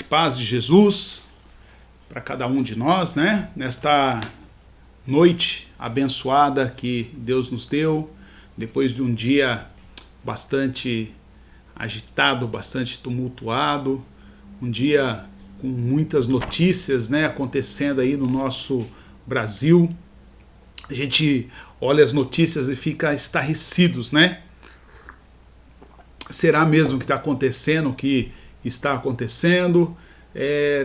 Paz de Jesus para cada um de nós, né? Nesta noite abençoada que Deus nos deu, depois de um dia bastante agitado, bastante tumultuado, um dia com muitas notícias, né, acontecendo aí no nosso Brasil. A gente olha as notícias e fica estarrecidos, né? Será mesmo que está acontecendo o que está acontecendo?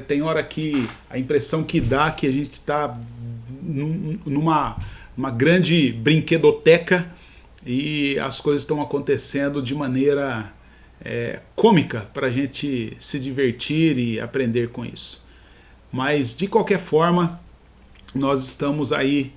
Tem hora que a impressão que dá que a gente está numa grande brinquedoteca e as coisas estão acontecendo de maneira cômica para a gente se divertir e aprender com isso. Mas de qualquer forma, nós estamos aí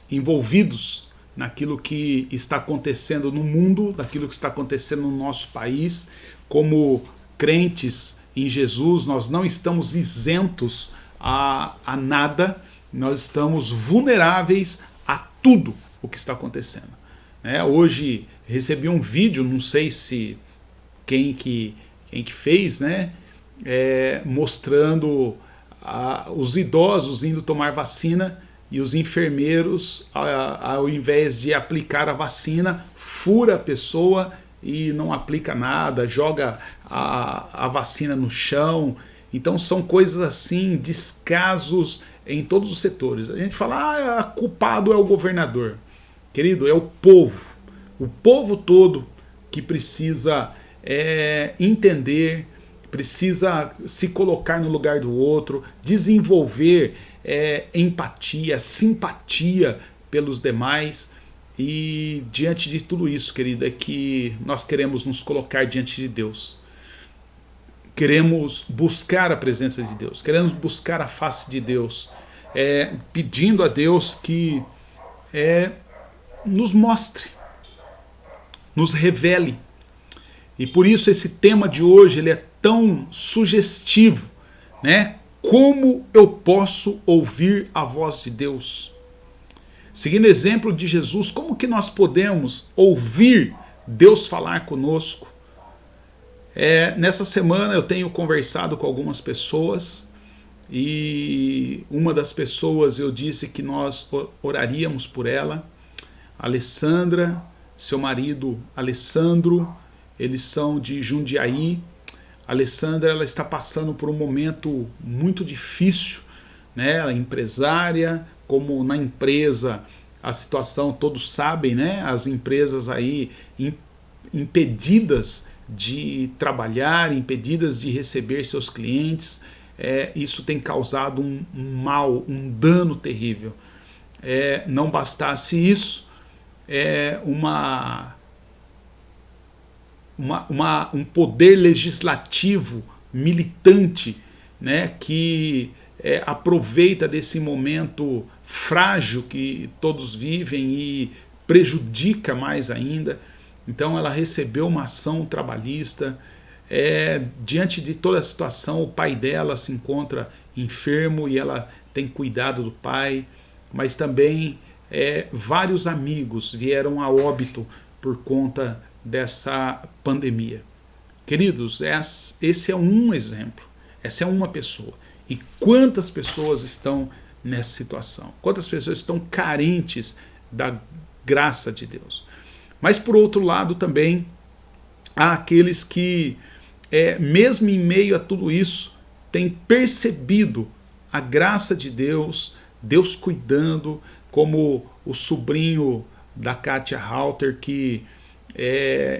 envolvidos naquilo que está acontecendo no mundo, naquilo que está acontecendo no nosso país. Como crentes em Jesus, nós não estamos isentos a nada, nós estamos vulneráveis a tudo o que está acontecendo. Hoje recebi um vídeo, não sei se quem que fez, né, mostrando os idosos indo tomar vacina e os enfermeiros, ao invés de aplicar a vacina, fura a pessoa e não aplica nada, joga a vacina no chão. Então são coisas assim, descasos em todos os setores. A gente fala, culpado é o governador. Querido, é o povo todo que precisa entender, precisa se colocar no lugar do outro, desenvolver empatia, simpatia pelos demais. E diante de tudo isso, querida, é que nós queremos nos colocar diante de Deus. Queremos buscar a presença de Deus, queremos buscar a face de Deus, pedindo a Deus que nos mostre, nos revele. E por isso esse tema de hoje ele é tão sugestivo, né? Como eu posso ouvir a voz de Deus? Seguindo o exemplo de Jesus, como que nós podemos ouvir Deus falar conosco? Nessa semana eu tenho conversado com algumas pessoas e uma das pessoas eu disse que nós oraríamos por ela, Alessandra, seu marido Alessandro, eles são de Jundiaí. A Alessandra, ela está passando por um momento muito difícil, né? Ela é empresária, como na empresa a situação todos sabem, né? As empresas aí impedidas de trabalhar, impedidas de receber seus clientes, isso tem causado um mal, um dano terrível. Não bastasse isso, um poder legislativo militante, né, que aproveita desse momento frágil que todos vivem e prejudica mais ainda. Então ela recebeu uma ação trabalhista. Diante de toda a situação, o pai dela se encontra enfermo e ela tem cuidado do pai, mas também vários amigos vieram a óbito por conta dessa pandemia. Queridos, esse é um exemplo, essa é uma pessoa. E quantas pessoas estão nessa situação? Quantas pessoas estão carentes da graça de Deus? Mas por outro lado também há aqueles que, mesmo em meio a tudo isso, têm percebido a graça de Deus, Deus cuidando, como o sobrinho da Kátia Halter, que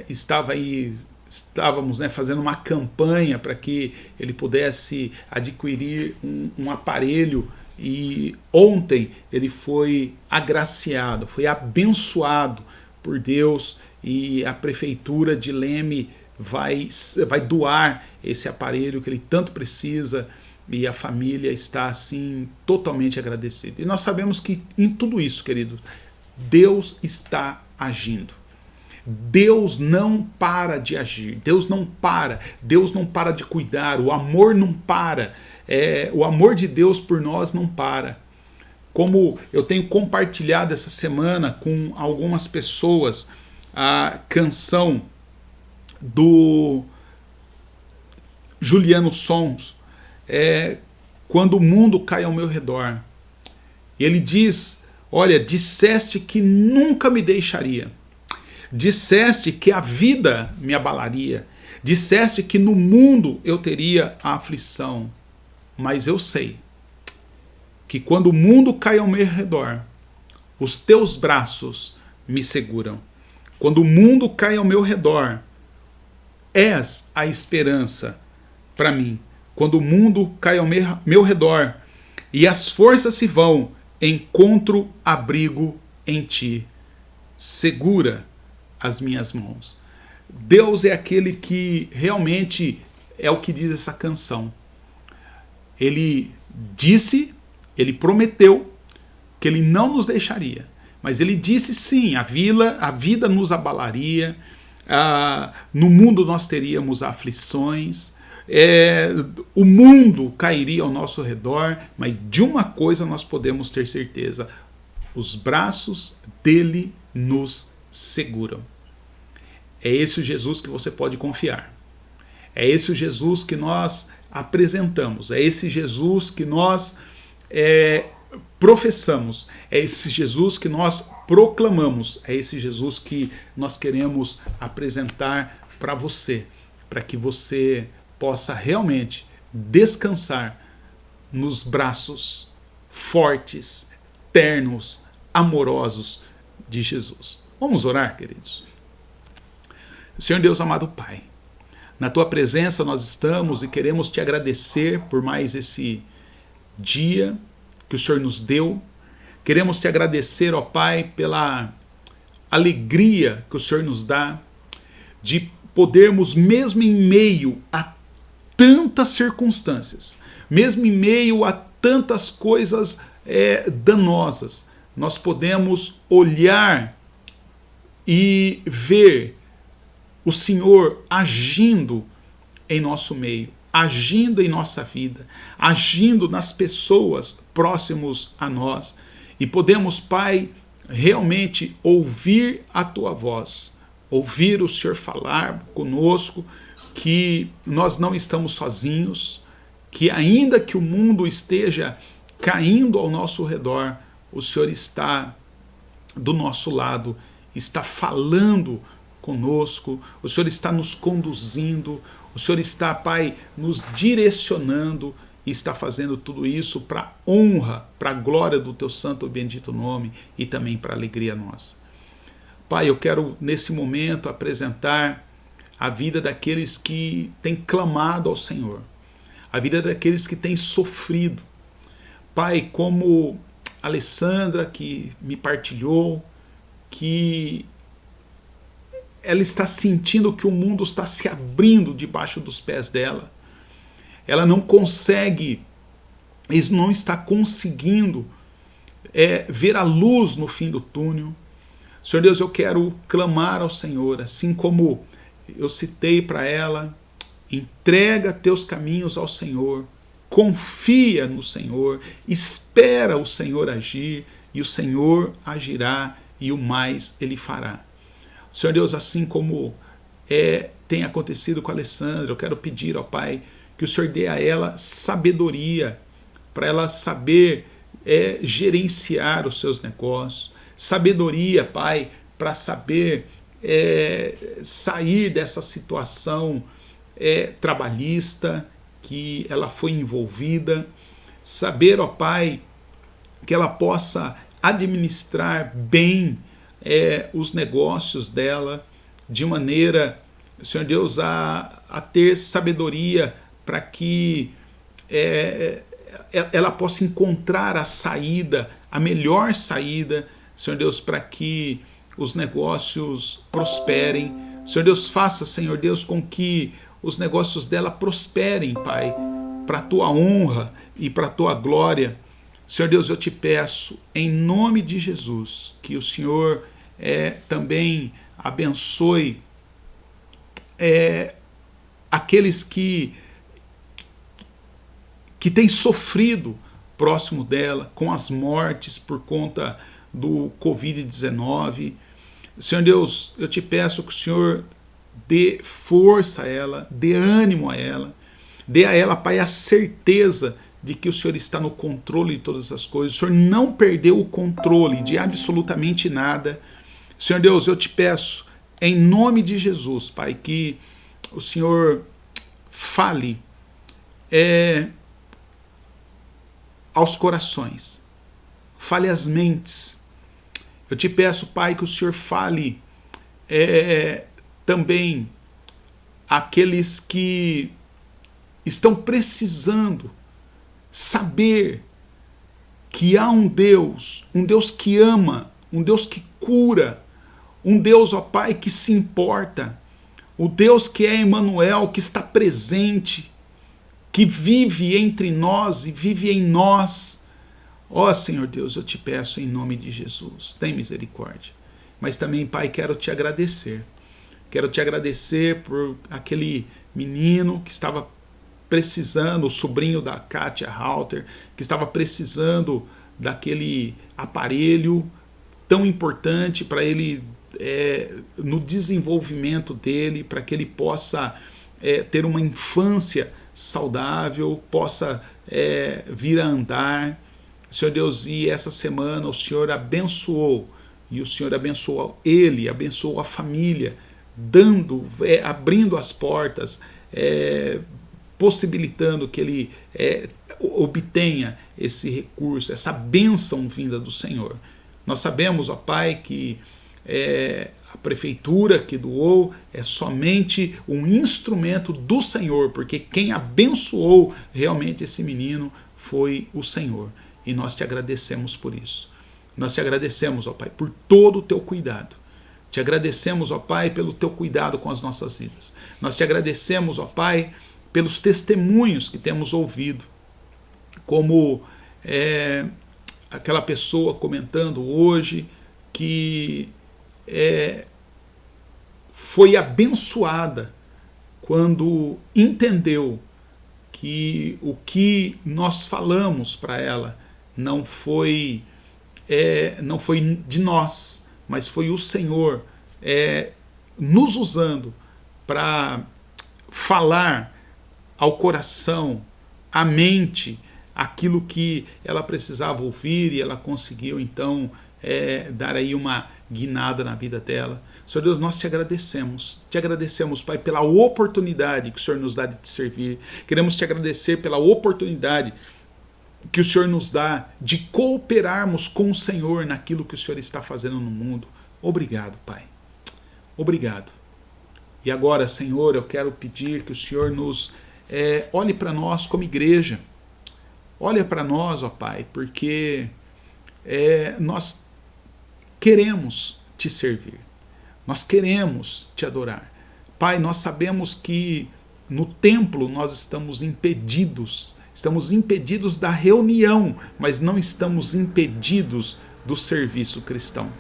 estávamos, né, fazendo uma campanha para que ele pudesse adquirir um aparelho, e ontem ele foi agraciado, foi abençoado por Deus, e a prefeitura de Leme vai doar esse aparelho que ele tanto precisa, e a família está assim totalmente agradecida. E nós sabemos que em tudo isso, querido, Deus está agindo. Deus não para de agir, Deus não para de cuidar, o amor não para, o amor de Deus por nós não para. Como eu tenho compartilhado essa semana com algumas pessoas a canção do Juliano Sons, quando o mundo cai ao meu redor. Ele diz, olha, disseste que nunca me deixaria. Disseste que a vida me abalaria. Disseste que no mundo eu teria a aflição. Mas eu sei que quando o mundo cai ao meu redor, os teus braços me seguram. Quando o mundo cai ao meu redor, és a esperança para mim. Quando o mundo cai ao meu redor e as forças se vão, encontro abrigo em ti. Segura as minhas mãos. Deus é aquele que realmente é o que diz essa canção. Ele disse, ele prometeu que ele não nos deixaria. Mas ele disse sim, a vida nos abalaria, no mundo nós teríamos aflições, o mundo cairia ao nosso redor, mas de uma coisa nós podemos ter certeza: os braços dele nos seguram. É esse o Jesus que você pode confiar. É esse o Jesus que nós apresentamos. É esse Jesus que nós professamos. É esse Jesus que nós proclamamos. É esse Jesus que nós queremos apresentar para você, para que você possa realmente descansar nos braços fortes, ternos, amorosos de Jesus. Vamos orar, queridos? Senhor Deus amado Pai, na Tua presença nós estamos e queremos Te agradecer por mais esse dia que o Senhor nos deu. Queremos Te agradecer, ó Pai, pela alegria que o Senhor nos dá de podermos, mesmo em meio a tantas circunstâncias, mesmo em meio a tantas coisas danosas, nós podemos olhar e ver o Senhor agindo em nosso meio, agindo em nossa vida, agindo nas pessoas próximos a nós. E podemos, Pai, realmente ouvir a Tua voz, ouvir o Senhor falar conosco, que nós não estamos sozinhos, que ainda que o mundo esteja caindo ao nosso redor, o Senhor está do nosso lado, está falando conosco, o Senhor está nos conduzindo, o Senhor está, Pai, nos direcionando e está fazendo tudo isso para honra, para a glória do Teu santo e bendito nome e também para a alegria nossa. Pai, eu quero nesse momento apresentar a vida daqueles que têm clamado ao Senhor, a vida daqueles que têm sofrido. Pai, como a Alessandra, que me partilhou, que ela está sentindo que o mundo está se abrindo debaixo dos pés dela. Ela não consegue, não está conseguindo ver a luz no fim do túnel. Senhor Deus, eu quero clamar ao Senhor, assim como eu citei para ela: entrega teus caminhos ao Senhor, confia no Senhor, espera o Senhor agir, e o Senhor agirá e o mais Ele fará. Senhor Deus, assim como tem acontecido com a Alessandra, eu quero pedir ao Pai que o Senhor dê a ela sabedoria para ela saber gerenciar os seus negócios, sabedoria, Pai, para saber sair dessa situação trabalhista que ela foi envolvida, saber, ó Pai, que ela possa administrar bem os negócios dela, de maneira, Senhor Deus, a ter sabedoria para que ela possa encontrar a saída, a melhor saída, Senhor Deus, para que os negócios prosperem. Senhor Deus, faça, Senhor Deus, com que os negócios dela prosperem, Pai, para a Tua honra e para a Tua glória. Senhor Deus, eu te peço, em nome de Jesus, que o Senhor também abençoe aqueles que têm sofrido próximo dela, com as mortes por conta do Covid-19. Senhor Deus, eu te peço que o Senhor dê força a ela, dê ânimo a ela, Dê a ela, Pai, a certeza de que o Senhor está no controle de todas as coisas. O Senhor não perdeu o controle de absolutamente nada. Senhor Deus, eu te peço, em nome de Jesus, Pai, que o Senhor fale aos corações, fale às mentes. Eu te peço, Pai, que o Senhor fale também àqueles que estão precisando saber que há um Deus que ama, um Deus que cura, um Deus, ó Pai, que se importa, o Deus que é Emmanuel, que está presente, que vive entre nós e vive em nós. Ó Senhor Deus, eu te peço em nome de Jesus, tem misericórdia. Mas também, Pai, quero te agradecer. Quero te agradecer por aquele menino que estava precisando, o sobrinho da Kátia Halter, que estava precisando daquele aparelho tão importante para ele, no desenvolvimento dele, para que ele possa ter uma infância saudável, possa vir a andar. Senhor Deus, e essa semana o Senhor abençoou, e o Senhor abençoou ele, abençoou a família, abrindo as portas, possibilitando que ele obtenha esse recurso, essa bênção vinda do Senhor. Nós sabemos, ó Pai, que a prefeitura que doou é somente um instrumento do Senhor, porque quem abençoou realmente esse menino foi o Senhor. E nós te agradecemos por isso. Nós te agradecemos, ó Pai, por todo o teu cuidado. Te agradecemos, ó Pai, pelo teu cuidado com as nossas vidas. Nós te agradecemos, ó Pai, pelos testemunhos que temos ouvido, como aquela pessoa comentando hoje que foi abençoada quando entendeu que o que nós falamos para ela não foi de nós, mas foi o Senhor nos usando para falar ao coração, à mente, aquilo que ela precisava ouvir, e ela conseguiu então dar aí uma guinada na vida dela. Senhor Deus, nós te agradecemos, Pai, pela oportunidade que o Senhor nos dá de te servir. Queremos te agradecer pela oportunidade que o Senhor nos dá de cooperarmos com o Senhor naquilo que o Senhor está fazendo no mundo. Obrigado, Pai. Obrigado. E agora, Senhor, eu quero pedir que o Senhor nos olhe para nós como igreja. Olha para nós, ó Pai, porque nós queremos te servir. Nós queremos te adorar. Pai, nós sabemos que no templo nós estamos impedidos da reunião, mas não estamos impedidos do serviço cristão.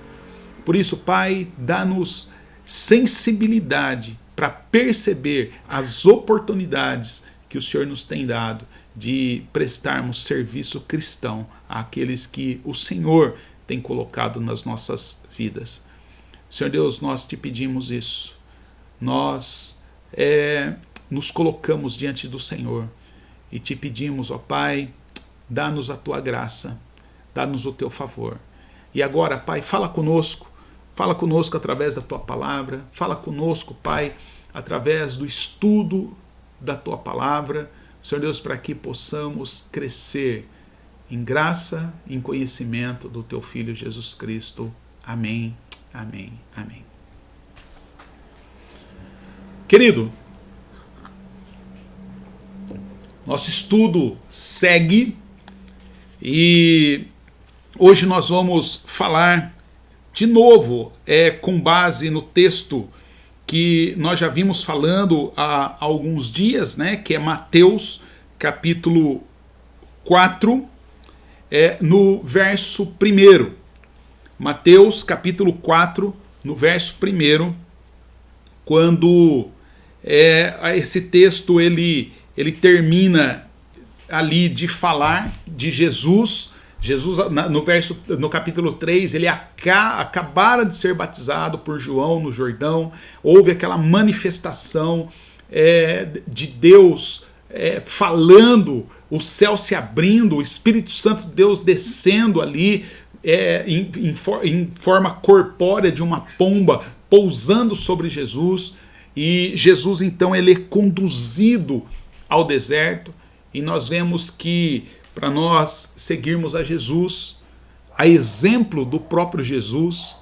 Por isso, Pai, dá-nos sensibilidade para perceber as oportunidades que o Senhor nos tem dado de prestarmos serviço cristão àqueles que o Senhor tem colocado nas nossas vidas. Senhor Deus, nós te pedimos isso. Nós nos colocamos diante do Senhor e te pedimos, ó Pai, dá-nos a tua graça, dá-nos o teu favor. E agora, Pai, fala conosco através da tua palavra, fala conosco, Pai, através do estudo da tua palavra, Senhor Deus, para que possamos crescer em graça, em conhecimento do teu Filho Jesus Cristo. Amém, amém, amém. Querido, nosso estudo segue e hoje nós vamos falar de novo, com base no texto que nós já vimos falando há alguns dias, né, que é Mateus capítulo 4, no verso 1. Mateus capítulo 4, no verso 1, quando esse texto ele termina ali de falar de Jesus. Jesus, no capítulo 3, ele acabara de ser batizado por João no Jordão. Houve aquela manifestação de Deus falando, o céu se abrindo, o Espírito Santo de Deus descendo ali em forma corpórea de uma pomba, pousando sobre Jesus. E Jesus então ele é conduzido ao deserto, e nós vemos que para nós seguirmos a Jesus, a exemplo do próprio Jesus,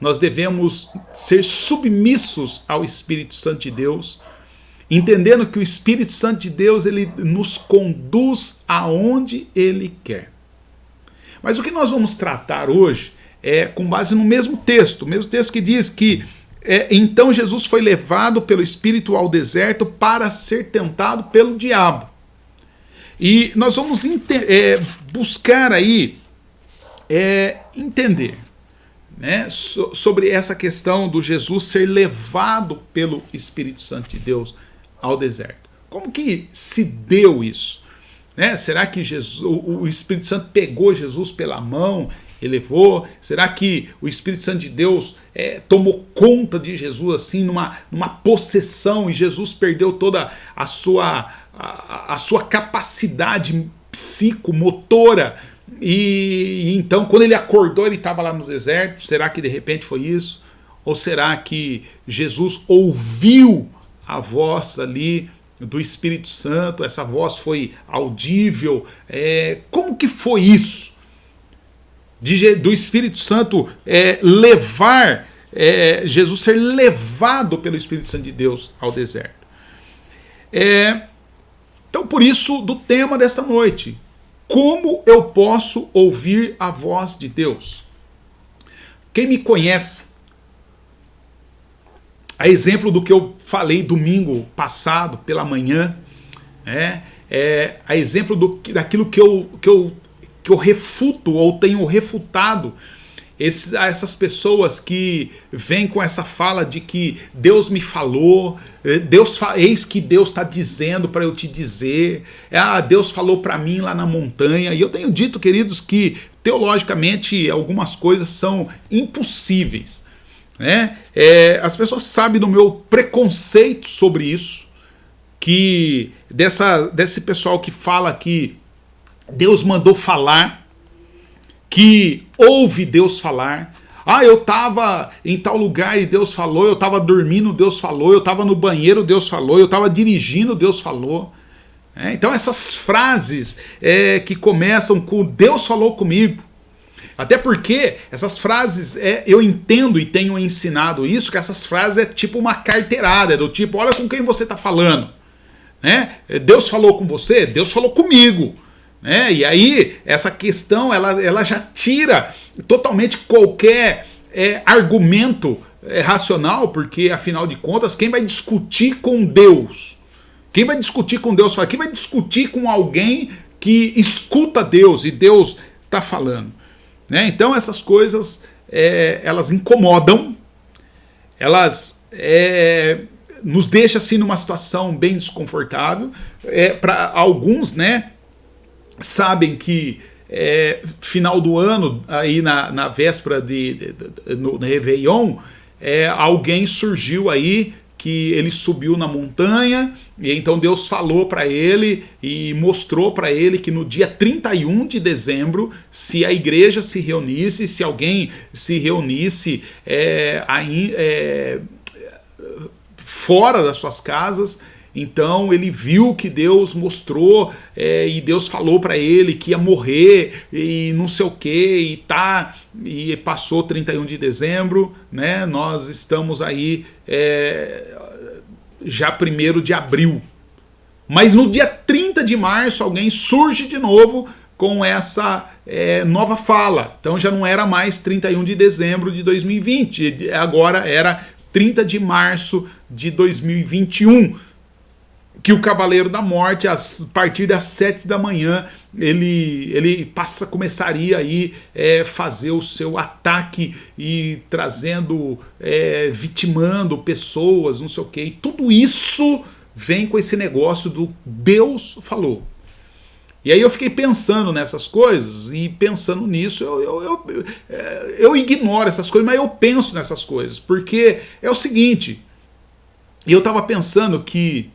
nós devemos ser submissos ao Espírito Santo de Deus, entendendo que o Espírito Santo de Deus ele nos conduz aonde ele quer. Mas o que nós vamos tratar hoje é com base no mesmo texto que diz que então Jesus foi levado pelo Espírito ao deserto para ser tentado pelo diabo. E nós vamos buscar aí entender, né, sobre essa questão do Jesus ser levado pelo Espírito Santo de Deus ao deserto. Como que se deu isso? Né? Será que o Espírito Santo pegou Jesus pela mão e levou? Será que o Espírito Santo de Deus tomou conta de Jesus assim numa possessão, e Jesus perdeu toda a sua capacidade psicomotora, e então quando ele acordou ele estava lá no deserto? Será que de repente foi isso? Ou será que Jesus ouviu a voz ali do Espírito Santo, essa voz foi audível? Como que foi isso? Do Espírito Santo levar, Jesus ser levado pelo Espírito Santo de Deus ao deserto. Então por isso do tema desta noite: como eu posso ouvir a voz de Deus? Quem me conhece, a exemplo do que eu falei domingo passado pela manhã, a exemplo daquilo que eu refuto ou tenho refutado essas pessoas que vêm com essa fala de que Deus me falou, eis que Deus está dizendo para eu te dizer, Deus falou para mim lá na montanha. E eu tenho dito, queridos, que teologicamente algumas coisas são impossíveis, né? As pessoas sabem do meu preconceito sobre isso, que desse pessoal que fala que Deus mandou falar, que ouve Deus falar. Eu estava em tal lugar e Deus falou, eu estava dormindo, Deus falou, eu estava no banheiro, Deus falou, eu estava dirigindo, Deus falou. Então essas frases que começam com Deus falou comigo, até porque essas frases, eu entendo e tenho ensinado isso, que essas frases é tipo uma carteirada, do tipo, olha com quem você está falando. Deus falou com você? Deus falou comigo. E aí essa questão ela já tira totalmente qualquer argumento racional, porque afinal de contas quem vai discutir com Deus? Quem vai discutir com Deus? Quem vai discutir com alguém que escuta Deus e Deus está falando? Então essas coisas elas incomodam, elas nos deixam assim numa situação bem desconfortável. Para alguns, né, sabem que final do ano, aí na véspera no Réveillon, alguém surgiu aí que ele subiu na montanha, e então Deus falou para ele e mostrou para ele que no dia 31 de dezembro, se a igreja se reunisse, se alguém se reunisse fora das suas casas, então ele viu que Deus mostrou e Deus falou para ele que ia morrer e não sei o que, e passou 31 de dezembro, né? Nós estamos aí já 1º de abril. Mas no dia 30 de março alguém surge de novo com essa nova fala. Então já não era mais 31 de dezembro de 2020, agora era 30 de março de 2021. Que o Cavaleiro da Morte, a partir das 7 da manhã, ele começaria aí fazer o seu ataque e trazendo, vitimando pessoas, não sei o que. E tudo isso vem com esse negócio do Deus falou. E aí eu fiquei pensando nessas coisas, e pensando nisso, eu ignoro essas coisas, mas eu penso nessas coisas, porque é o seguinte, eu estava pensando que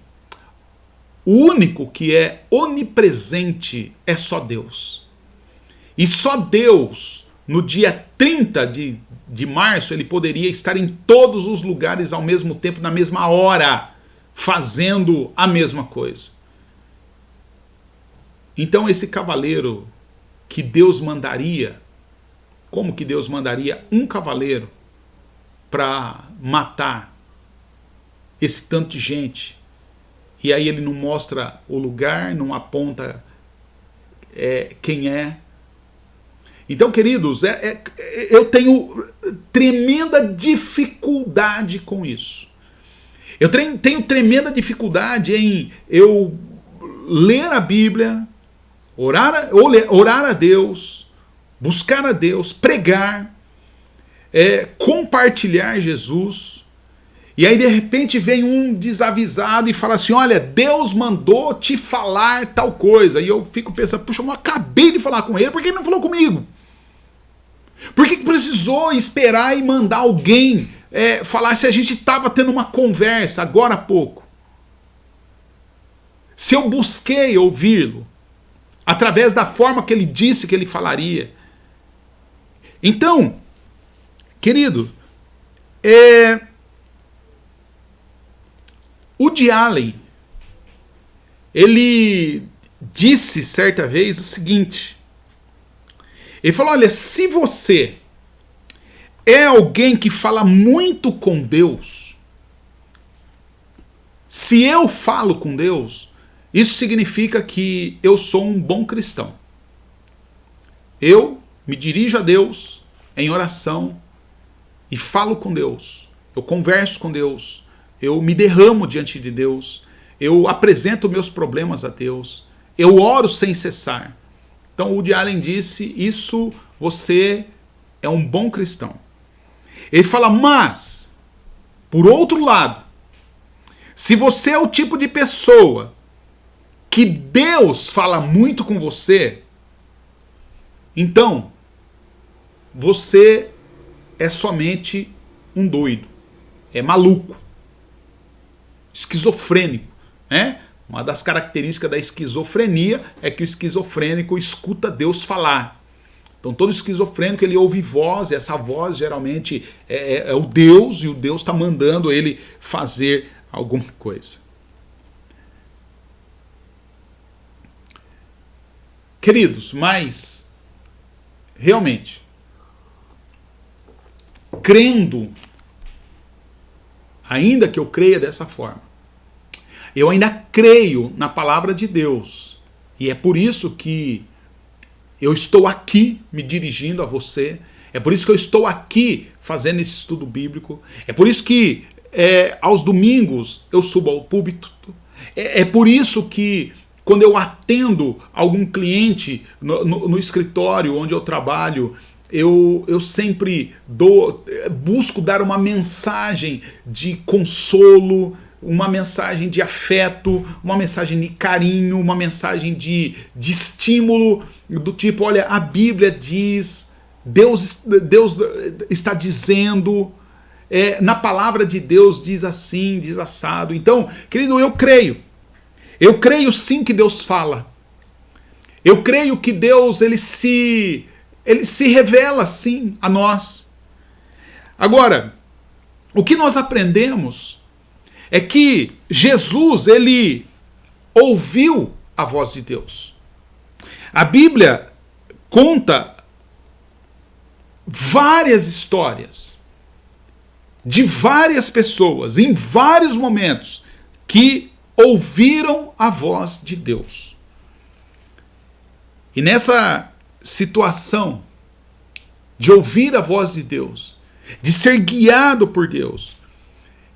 O único que é onipresente é só Deus. E só Deus, no dia 30 de março, ele poderia estar em todos os lugares ao mesmo tempo, na mesma hora, fazendo a mesma coisa. Então esse cavaleiro que Deus mandaria, como que Deus mandaria um cavaleiro para matar esse tanto de gente? E aí ele não mostra o lugar, não aponta quem é. Então, queridos, eu tenho tremenda dificuldade com isso. Eu tenho tremenda dificuldade em eu ler a Bíblia, orar a Deus, buscar a Deus, pregar, compartilhar Jesus, e aí de repente vem um desavisado e fala assim, olha, Deus mandou te falar tal coisa, e eu fico pensando, puxa, eu acabei de falar com ele, por que ele não falou comigo? Por que precisou esperar e mandar alguém falar se a gente estava tendo uma conversa agora há pouco? Se eu busquei ouvi-lo, através da forma que ele disse que ele falaria. Então, querido, Woody Allen, ele disse certa vez o seguinte, ele falou, olha, se você é alguém que fala muito com Deus, se eu falo com Deus, isso significa que eu sou um bom cristão. Eu me dirijo a Deus em oração e falo com Deus. Eu converso com Deus. Eu me derramo diante de Deus. Eu apresento meus problemas a Deus. Eu oro sem cessar. Então o Woody Allen disse, isso você é um bom cristão. Ele fala, mas, por outro lado, se você é o tipo de pessoa que Deus fala muito com você, então você é somente um doido, é maluco, esquizofrênico, né? Uma das características da esquizofrenia é que o esquizofrênico escuta Deus falar. Então todo esquizofrênico ele ouve voz, e essa voz geralmente é o Deus, e o Deus está mandando ele fazer alguma coisa. Queridos, mas realmente, crendo, ainda que eu creia dessa forma, eu ainda creio na palavra de Deus, e é por isso que eu estou aqui me dirigindo a você, é por isso que eu estou aqui fazendo esse estudo bíblico, é por isso que aos domingos eu subo ao púlpito, é por isso que quando eu atendo algum cliente no escritório onde eu trabalho, eu sempre busco dar uma mensagem de consolo, uma mensagem de afeto, uma mensagem de carinho, uma mensagem de estímulo, do tipo, olha, a Bíblia diz, Deus está dizendo, na palavra de Deus diz assim, diz assado. Então, querido, eu creio sim que Deus fala. Eu creio que Deus ele se revela sim a nós. Agora, o que nós aprendemos é que Jesus ele ouviu a voz de Deus. A Bíblia conta várias histórias de várias pessoas em vários momentos que ouviram a voz de Deus. E nessa situação de ouvir a voz de Deus, de ser guiado por Deus,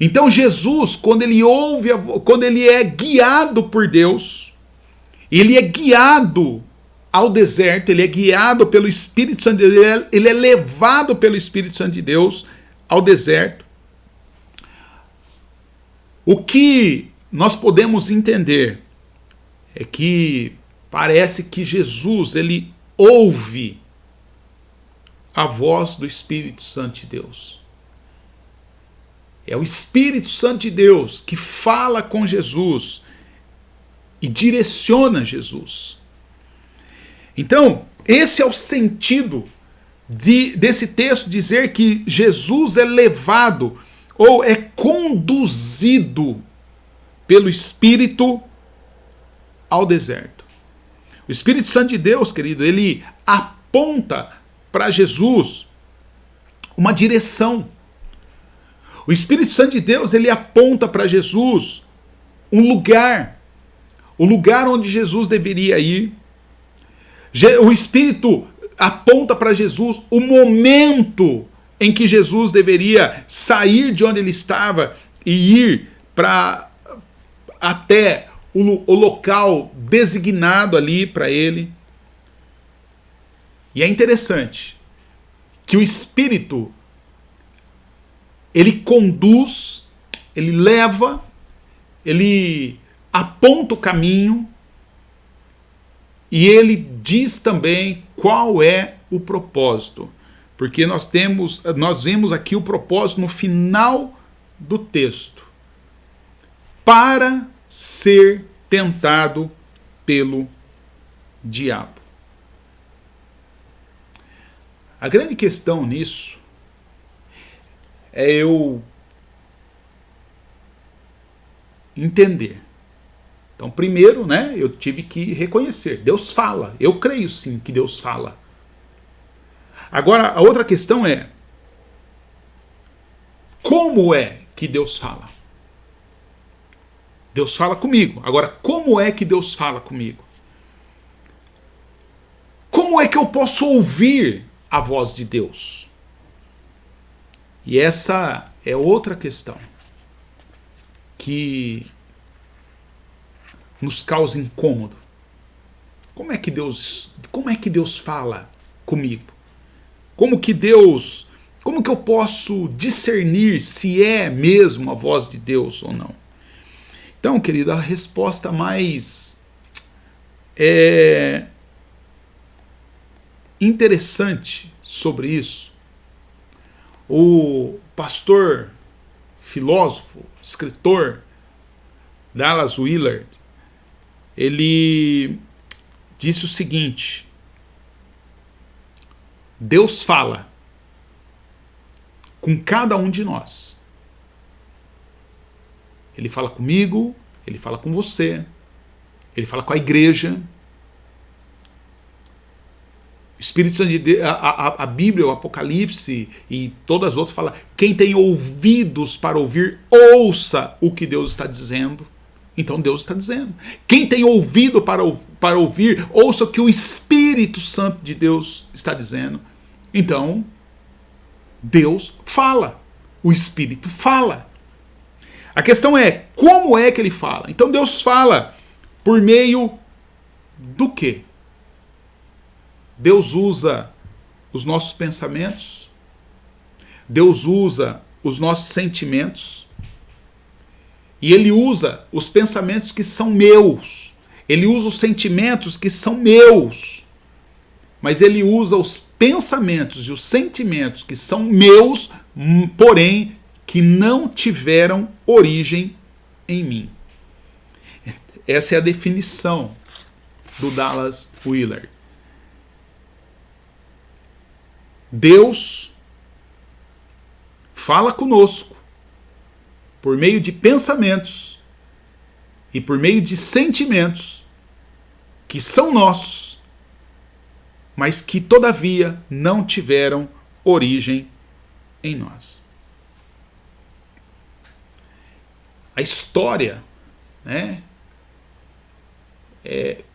então Jesus, quando ele é guiado por Deus, ele é guiado ao deserto, ele é guiado pelo Espírito Santo de Deus, ele é levado pelo Espírito Santo de Deus ao deserto. O que nós podemos entender é que parece que Jesus ele ouve a voz do Espírito Santo de Deus. É o Espírito Santo de Deus que fala com Jesus e direciona Jesus. Então, esse é o sentido desse texto dizer que Jesus é levado ou é conduzido pelo Espírito ao deserto. O Espírito Santo de Deus, querido, ele aponta para Jesus uma direção. O Espírito Santo de Deus, ele aponta para Jesus um lugar, o lugar onde Jesus deveria ir. O Espírito aponta para Jesus o momento em que Jesus deveria sair de onde ele estava e ir para até o local designado ali para ele. E é interessante que o Espírito, ele conduz, ele leva, ele aponta o caminho e ele diz também qual é o propósito. Porque nós vemos aqui o propósito no final do texto. Para ser tentado pelo diabo. A grande questão nisso é eu entender. Então, primeiro, eu tive que reconhecer. Deus fala. Eu creio sim que Deus fala. Agora, a outra questão é: como é que Deus fala? Deus fala comigo. Agora, como é que Deus fala comigo? Como é que eu posso ouvir a voz de Deus? E essa é outra questão que nos causa incômodo. Como é que Deus fala comigo? Como que eu posso discernir se é mesmo a voz de Deus ou não? Então, querido, a resposta mais interessante sobre isso, o pastor, filósofo, escritor Dallas Willard, ele disse o seguinte: Deus fala com cada um de nós. Ele fala comigo, ele fala com você, ele fala com a igreja. O Espírito Santo de Deus, a Bíblia, o Apocalipse e todas as outras falam: quem tem ouvidos para ouvir, ouça o que Deus está dizendo. Então Deus está dizendo. Quem tem ouvido para ouvir, ouça o que o Espírito Santo de Deus está dizendo. Então, Deus fala. O Espírito fala. A questão é, como é que ele fala? Então Deus fala por meio do quê? Deus usa os nossos pensamentos. Deus usa os nossos sentimentos. E ele usa os pensamentos que são meus. Ele usa os sentimentos que são meus. Mas ele usa os pensamentos e os sentimentos que são meus, porém que não tiveram origem em mim. Essa é a definição do Dallas Willard. Deus fala conosco por meio de pensamentos e por meio de sentimentos que são nossos, mas que todavia não tiveram origem em nós. A história,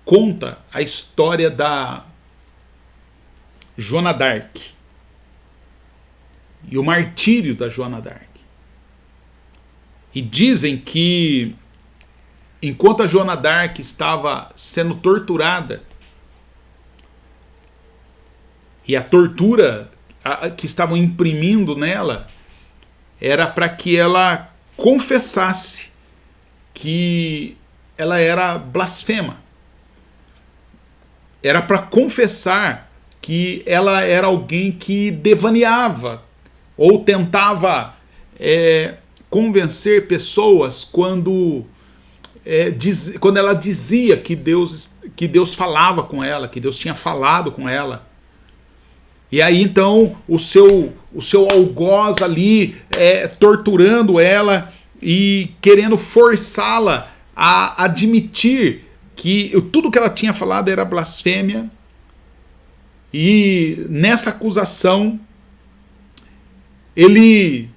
conta a história da Joana d'Arc e o martírio da Joana d'Arc. E dizem que enquanto a Joana d'Arc estava sendo torturada, e a tortura que estavam imprimindo nela era para que ela confessasse que ela era blasfema. Era para confessar que ela era alguém que devaneava ou tentava convencer pessoas quando quando ela dizia que Deus falava com ela, que Deus tinha falado com ela. E aí então o seu algoz ali torturando ela e querendo forçá-la a admitir que tudo que ela tinha falado era blasfêmia. E nessa acusação ele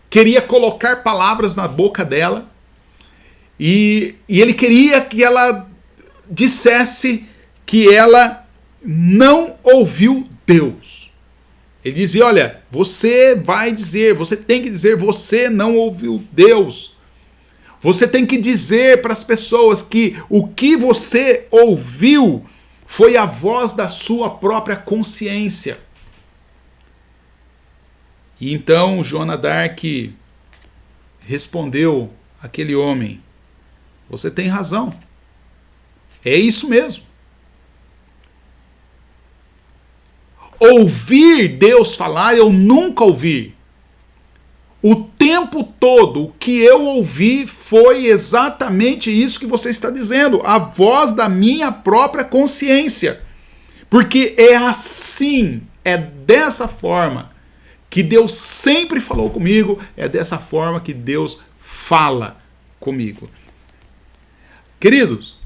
queria colocar palavras na boca dela e ele queria que ela dissesse que ela não ouviu Deus. Ele dizia, olha, você tem que dizer, você não ouviu Deus. Você tem que dizer para as pessoas que o que você ouviu foi a voz da sua própria consciência. E então Joana d'Arc respondeu àquele homem, você tem razão, é isso mesmo. Ouvir Deus falar, eu nunca ouvi. O tempo todo, o que eu ouvi foi exatamente isso que você está dizendo, a voz da minha própria consciência. Porque é assim, é dessa forma que Deus sempre falou comigo, é dessa forma que Deus fala comigo. Queridos,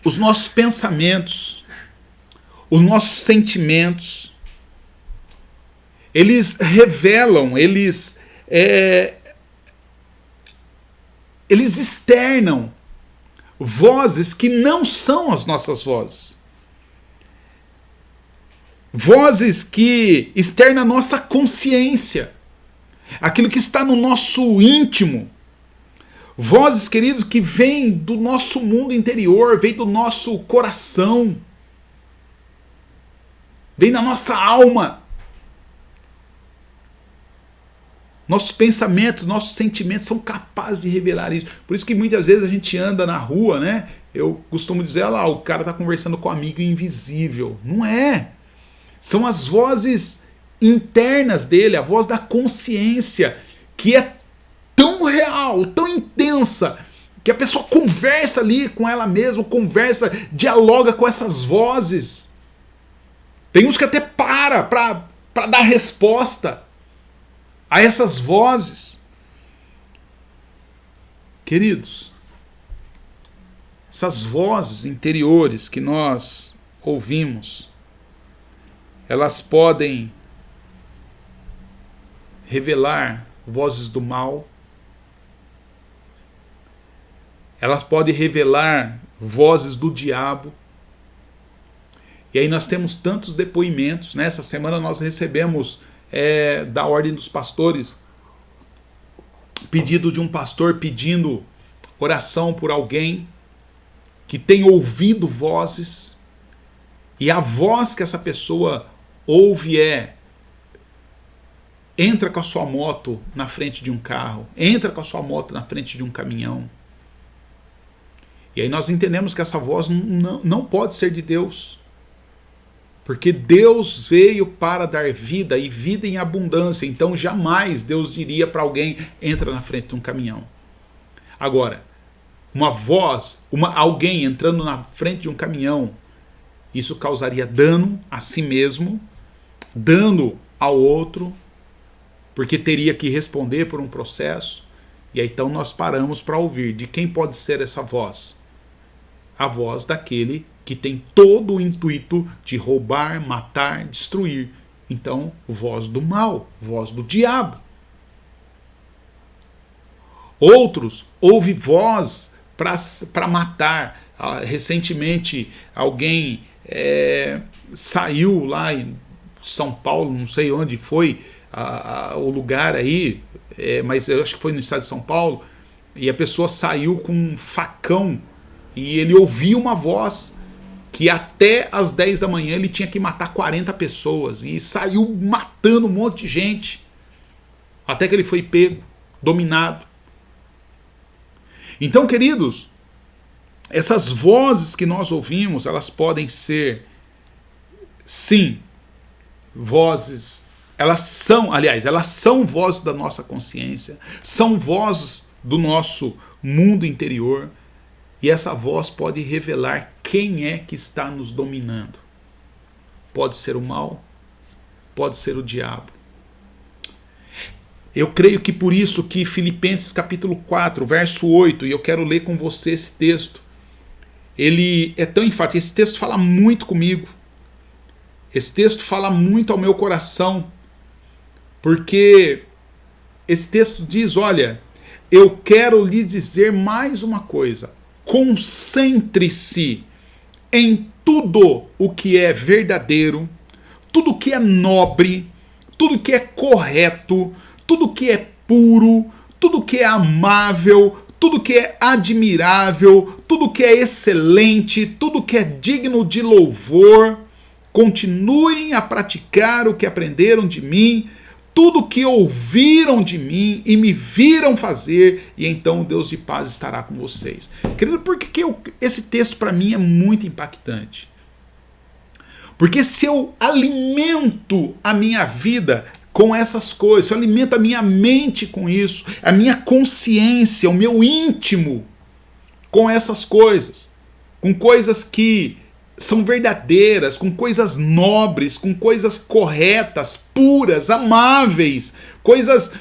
os nossos pensamentos, os nossos sentimentos, eles revelam, eles externam vozes que não são as nossas vozes. Vozes que externam a nossa consciência, aquilo que está no nosso íntimo. Vozes, queridos, que vêm do nosso mundo interior, vêm do nosso coração, vêm da nossa alma. Nossos pensamentos, nossos sentimentos são capazes de revelar isso. Por isso que muitas vezes a gente anda na rua, né? Eu costumo dizer, lá, o cara está conversando com um amigo invisível. Não é. São as vozes internas dele, a voz da consciência, que é tão real, tão intensa, que a pessoa conversa ali com ela mesma, conversa, dialoga com essas vozes. Tem uns que até para dar resposta a essas vozes. Queridos, essas vozes interiores que nós ouvimos, elas podem revelar vozes do mal, elas podem revelar vozes do diabo. E aí nós temos tantos depoimentos. Nessa semana nós recebemos da Ordem dos Pastores pedido de um pastor pedindo oração por alguém que tem ouvido vozes, e a voz que essa pessoa ouve entra com a sua moto na frente de um carro, entra com a sua moto na frente de um caminhão. E aí nós entendemos que essa voz não pode ser de Deus. Porque Deus veio para dar vida e vida em abundância. Então jamais Deus diria para alguém, entra na frente de um caminhão. Agora, uma voz, alguém entrando na frente de um caminhão, isso causaria dano a si mesmo, dano ao outro, porque teria que responder por um processo. E aí então nós paramos para ouvir. De quem pode ser essa voz? A voz daquele que tem todo o intuito de roubar, matar, destruir. Então, voz do mal, voz do diabo. Outros ouvem voz para matar. Recentemente, alguém saiu lá em São Paulo, não sei onde foi o lugar aí, mas eu acho que foi no estado de São Paulo, e a pessoa saiu com um facão e ele ouvia uma voz que até às 10 da manhã ele tinha que matar 40 pessoas, e saiu matando um monte de gente, até que ele foi pego, dominado. Então, queridos, essas vozes que nós ouvimos, elas podem ser, sim, vozes, elas são vozes da nossa consciência, são vozes do nosso mundo interior, e essa voz pode revelar quem é que está nos dominando. Pode ser o mal, pode ser o diabo. Eu creio que por isso que Filipenses capítulo 4, verso 8, e eu quero ler com você esse texto, ele é tão enfático, esse texto fala muito comigo, esse texto fala muito ao meu coração, porque esse texto diz, olha, eu quero lhe dizer mais uma coisa, concentre-se em tudo o que é verdadeiro, tudo o que é nobre, tudo o que é correto, tudo que é puro, tudo que é amável, tudo que é admirável, tudo que é excelente, tudo que é digno de louvor, continuem a praticar o que aprenderam de mim, tudo que ouviram de mim e me viram fazer, e então o Deus de paz estará com vocês. Querido, por que esse texto para mim é muito impactante? Porque se eu alimento a minha vida com essas coisas, se eu alimento a minha mente com isso, a minha consciência, o meu íntimo com essas coisas, com coisas que são verdadeiras, com coisas nobres, com coisas corretas, puras, amáveis, coisas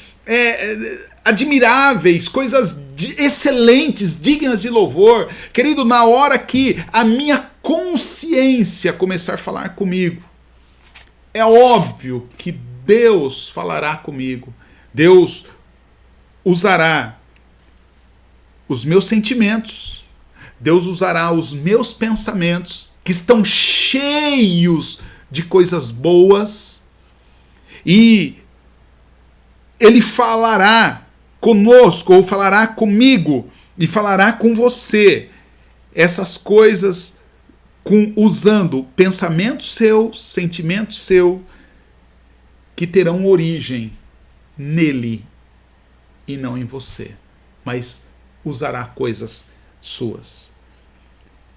admiráveis, coisas excelentes, dignas de louvor. Querido, na hora que a minha consciência começar a falar comigo, é óbvio que Deus falará comigo. Deus usará os meus sentimentos, Deus usará os meus pensamentos, que estão cheios de coisas boas, e Ele falará conosco, ou falará comigo, e falará com você, essas coisas usando pensamento seu, sentimento seu, que terão origem nele e não em você, mas usará coisas suas.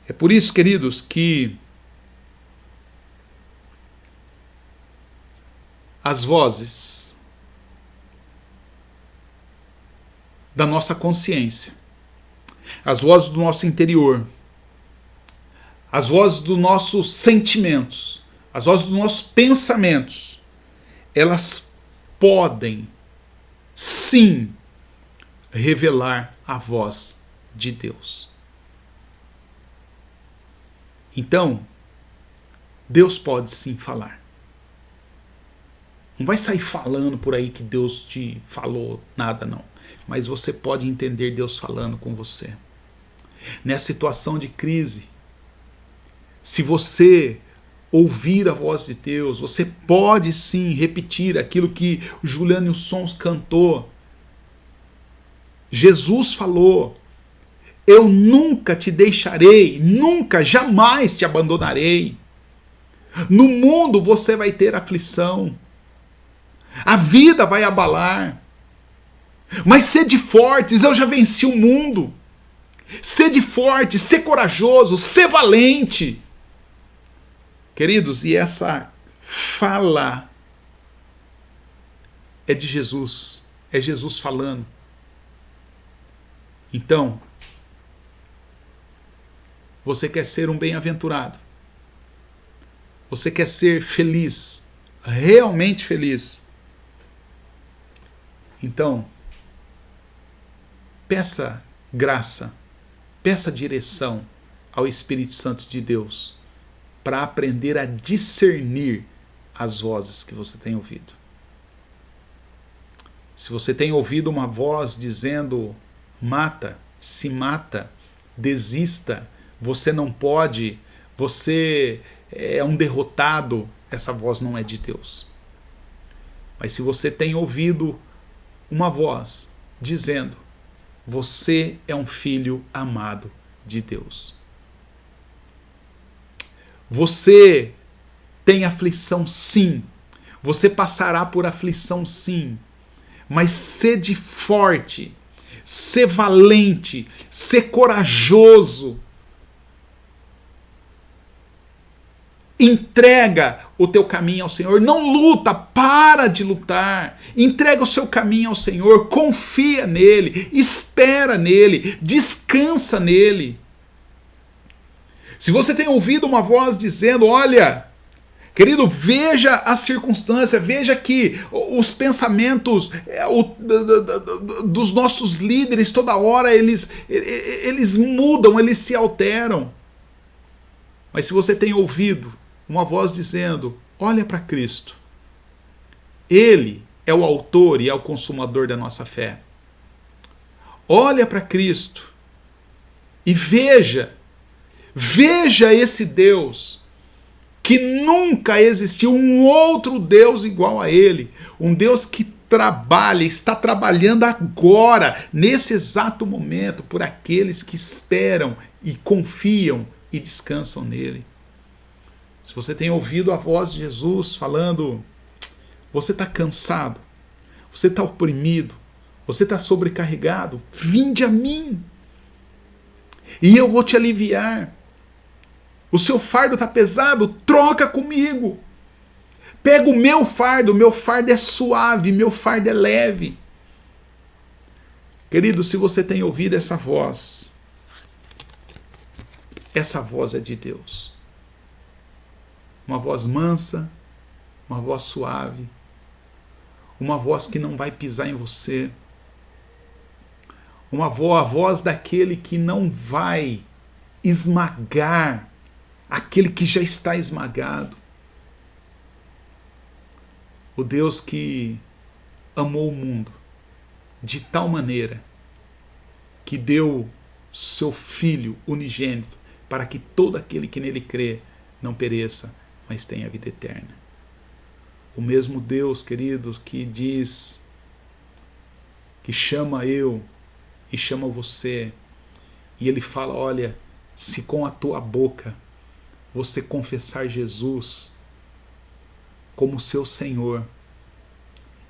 É por isso, queridos, que as vozes da nossa consciência, as vozes do nosso interior, as vozes dos nossos sentimentos, as vozes dos nossos pensamentos, elas podem, sim, revelar a voz de Deus. Então, Deus pode sim falar. Não vai sair falando por aí que Deus te falou nada, não. Mas você pode entender Deus falando com você. Nessa situação de crise, se você ouvir a voz de Deus, você pode sim repetir aquilo que o Juliano Sons cantou. Jesus falou: eu nunca te deixarei, nunca, jamais te abandonarei. No mundo você vai ter aflição, a vida vai abalar, mas sede fortes, eu já venci o mundo. Sede forte, sê corajoso, sê valente. Queridos, e essa fala é de Jesus, é Jesus falando. Então, você quer ser um bem-aventurado? Você quer ser feliz? Realmente feliz? Então, peça graça, peça direção ao Espírito Santo de Deus para aprender a discernir as vozes que você tem ouvido. Se você tem ouvido uma voz dizendo: mata, se mata, desista, você não pode, você é um derrotado, essa voz não é de Deus. Mas se você tem ouvido uma voz dizendo: você é um filho amado de Deus. Você tem aflição, sim. Você passará por aflição, sim. Mas sede forte, sê valente, sê corajoso. Entrega o teu caminho ao Senhor. Não luta, para de lutar. Entrega o seu caminho ao Senhor, confia nele, espera nele, descansa nele. Se você tem ouvido uma voz dizendo, olha, querido, veja a circunstância, veja que os pensamentos dos nossos líderes, toda hora eles mudam, eles se alteram. Mas se você tem ouvido uma voz dizendo, olha para Cristo, Ele é o autor e é o consumador da nossa fé. Olha para Cristo e veja esse Deus que nunca existiu um outro Deus igual a Ele. Um Deus que trabalha, está trabalhando agora, nesse exato momento, por aqueles que esperam e confiam e descansam nele. Se você tem ouvido a voz de Jesus falando, você está cansado, você está oprimido, você está sobrecarregado, vinde a mim e eu vou te aliviar. O seu fardo está pesado, troca comigo. Pega o meu fardo é suave, meu fardo é leve. Querido, se você tem ouvido essa voz é de Deus. Uma voz mansa, uma voz suave, uma voz que não vai pisar em você, a voz daquele que não vai esmagar aquele que já está esmagado. O Deus que amou o mundo de tal maneira que deu seu Filho unigênito para que todo aquele que nele crê não pereça, mas tenha vida eterna. O mesmo Deus, queridos, que diz, que chama eu e chama você, e Ele fala, olha, se com a tua boca você confessar Jesus como seu Senhor,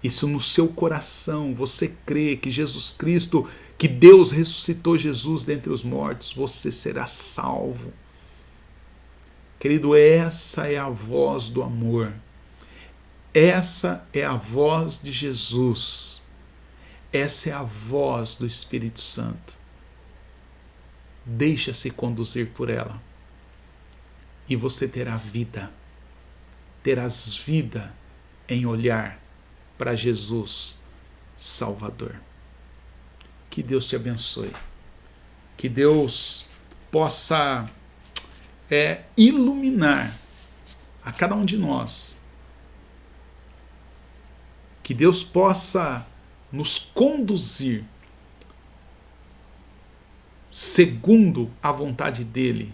e se no seu coração você crê que Jesus Cristo, que Deus ressuscitou Jesus dentre os mortos, você será salvo. Querido, essa é a voz do amor. Essa é a voz de Jesus. Essa é a voz do Espírito Santo. Deixa-se conduzir por ela. E você terá vida. Terás vida em olhar para Jesus Salvador. Que Deus te abençoe. Que Deus possa iluminar a cada um de nós. Que Deus possa nos conduzir segundo a vontade dEle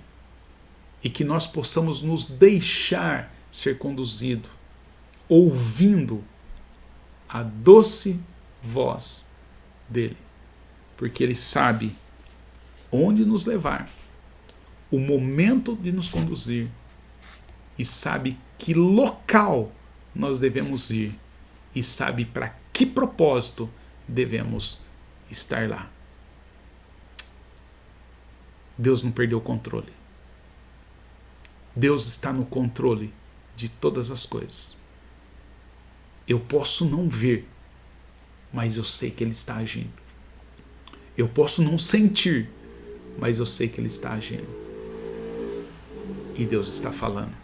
e que nós possamos nos deixar ser conduzido, ouvindo a doce voz dEle, porque Ele sabe onde nos levar, o momento de nos conduzir e sabe que local nós devemos ir e sabe para que propósito devemos estar lá. Deus não perdeu o controle. Deus está no controle de todas as coisas. Eu posso não ver, mas eu sei que Ele está agindo. Eu posso não sentir, mas eu sei que Ele está agindo. E Deus está falando.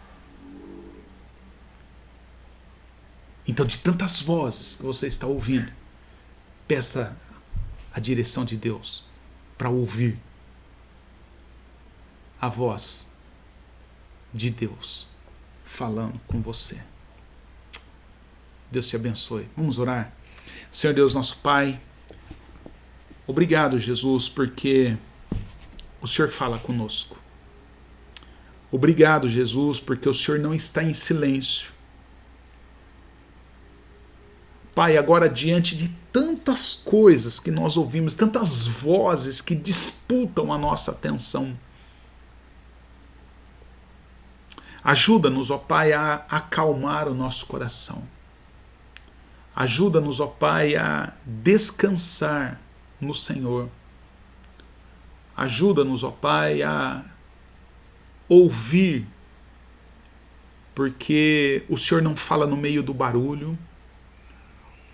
Então, de tantas vozes que você está ouvindo, peça a direção de Deus para ouvir a voz de Deus falando com você. Deus te abençoe. Vamos orar. Senhor Deus, nosso Pai, obrigado, Jesus, porque o Senhor fala conosco. Obrigado, Jesus, porque o Senhor não está em silêncio. Pai, agora diante de tantas coisas que nós ouvimos, tantas vozes que disputam a nossa atenção, ajuda-nos, ó Pai, a acalmar o nosso coração. Ajuda-nos, ó Pai, a descansar no Senhor. Ajuda-nos, ó Pai, a ouvir porque o Senhor não fala no meio do barulho,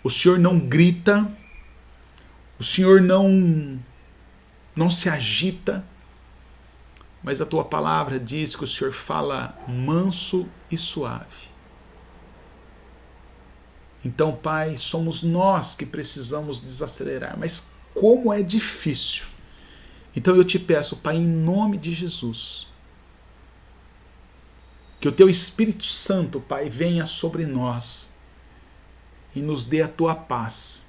o Senhor não grita, o Senhor não se agita, mas a tua palavra diz que o Senhor fala manso e suave. Então, Pai, somos nós que precisamos desacelerar, mas como é difícil. Então eu te peço, Pai, em nome de Jesus, que o teu Espírito Santo, Pai, venha sobre nós e nos dê a tua paz.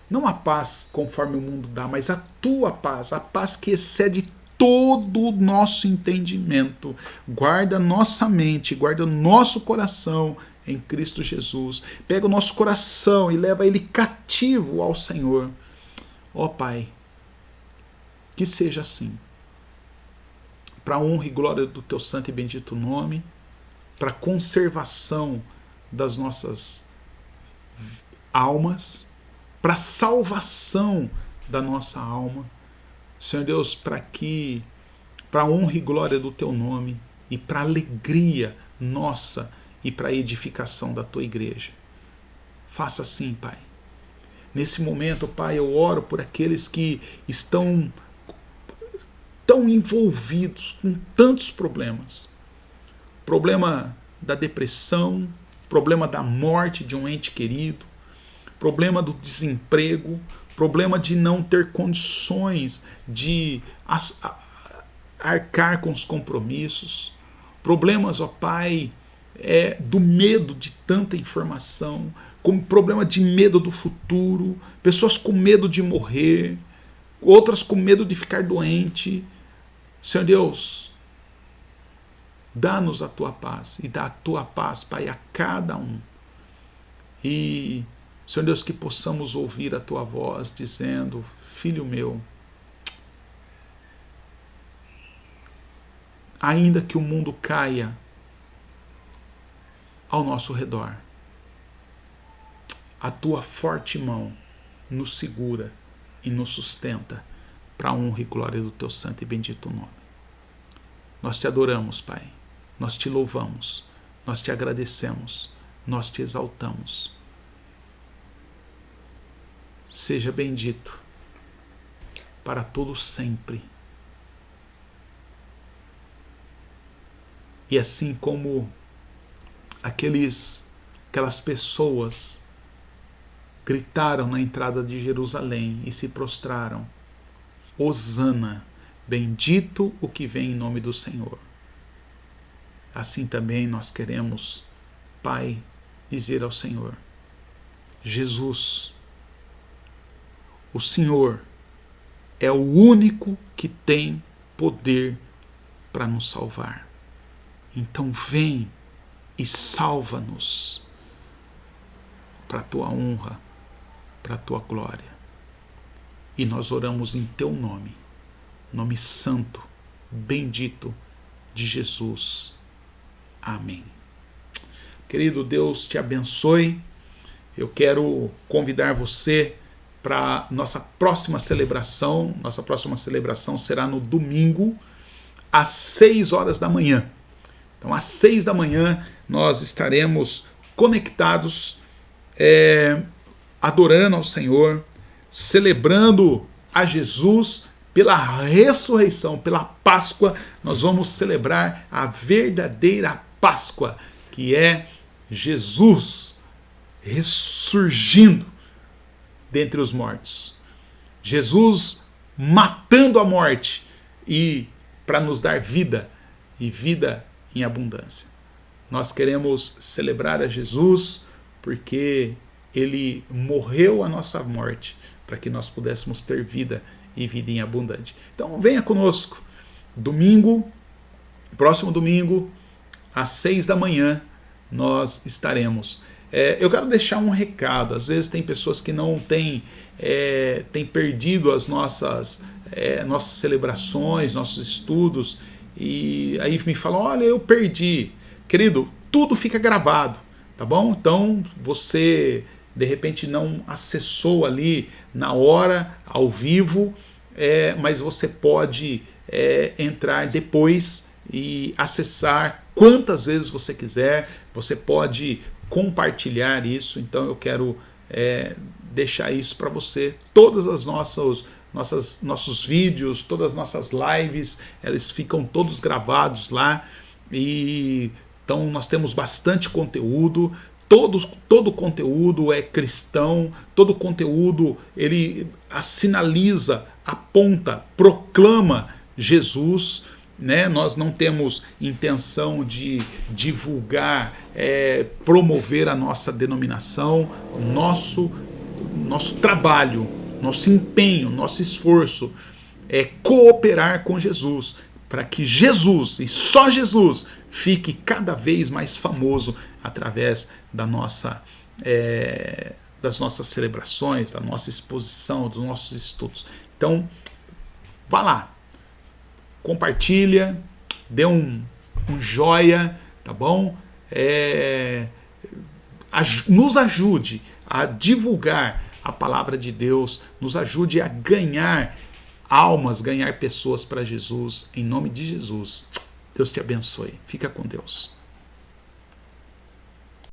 Não a paz conforme o mundo dá, mas a tua paz, a paz que excede todo o nosso entendimento. Guarda nossa mente, guarda nosso coração em Cristo Jesus. Pega o nosso coração e leva ele cativo ao Senhor. Ó Pai, que seja assim. Para a honra e glória do teu santo e bendito nome, para a conservação das nossas almas, para a salvação da nossa alma. Senhor Deus, para a honra e glória do teu nome e para a alegria nossa e para a edificação da tua igreja. Faça assim, Pai. Nesse momento, Pai, eu oro por aqueles que estão tão envolvidos com tantos problemas. Problema da depressão, problema da morte de um ente querido, problema do desemprego, problema de não ter condições de arcar com os compromissos, problemas, ó Pai, do medo de tanta informação, como problema de medo do futuro, pessoas com medo de morrer, outras com medo de ficar doente. Senhor Deus, dá-nos a tua paz e dá a tua paz, Pai, a cada um. E, Senhor Deus, que possamos ouvir a tua voz dizendo: filho meu, ainda que o mundo caia ao nosso redor, a tua forte mão nos segura e nos sustenta para a honra e glória do teu santo e bendito nome. Nós te adoramos, Pai, nós te louvamos, nós te agradecemos, nós te exaltamos. Seja bendito para todo sempre. E assim como aquelas pessoas gritaram na entrada de Jerusalém e se prostraram: Hosana, bendito o que vem em nome do Senhor. Assim também nós queremos, Pai, dizer ao Senhor: Jesus, o Senhor é o único que tem poder para nos salvar. Então vem e salva-nos para a tua honra, para a tua glória. E nós oramos em teu nome, nome santo, bendito de Jesus. Amém. Querido, Deus te abençoe. Eu quero convidar você para nossa próxima celebração. Nossa próxima celebração será no domingo, às 6 horas da manhã. Então, às 6 da manhã, nós estaremos conectados, adorando ao Senhor, celebrando a Jesus pela ressurreição, pela Páscoa. Nós vamos celebrar a verdadeira Páscoa, que é Jesus ressurgindo dentre os mortos. Jesus matando a morte e para nos dar vida e vida em abundância. Nós queremos celebrar a Jesus porque ele morreu a nossa morte para que nós pudéssemos ter vida e vida em abundante. Então venha conosco, próximo domingo, às 6 da manhã, nós estaremos. Eu quero deixar um recado. Às vezes tem pessoas que não têm perdido as nossas celebrações, nossos estudos, e aí me falam: olha, eu perdi. Querido, tudo fica gravado, tá bom? Então você de repente não acessou ali na hora, ao vivo, mas você pode entrar depois e acessar quantas vezes você quiser. Você pode compartilhar isso. Então eu quero deixar isso para você. Todas as nossos vídeos, todas as nossas lives, eles ficam todos gravados lá. E então nós temos bastante conteúdo. Todo conteúdo é cristão, todo conteúdo ele sinaliza, aponta, proclama Jesus, né? Nós não temos intenção de divulgar, promover a nossa denominação. Nosso trabalho, nosso empenho, nosso esforço é cooperar com Jesus, para que Jesus, e só Jesus, fique cada vez mais famoso através das nossas celebrações, da nossa exposição, dos nossos estudos. Então, vá lá, compartilha, dê um joia, tá bom? Nos ajude a divulgar a palavra de Deus, nos ajude a ganhar almas, ganhar pessoas para Jesus, em nome de Jesus. Deus te abençoe. Fica com Deus.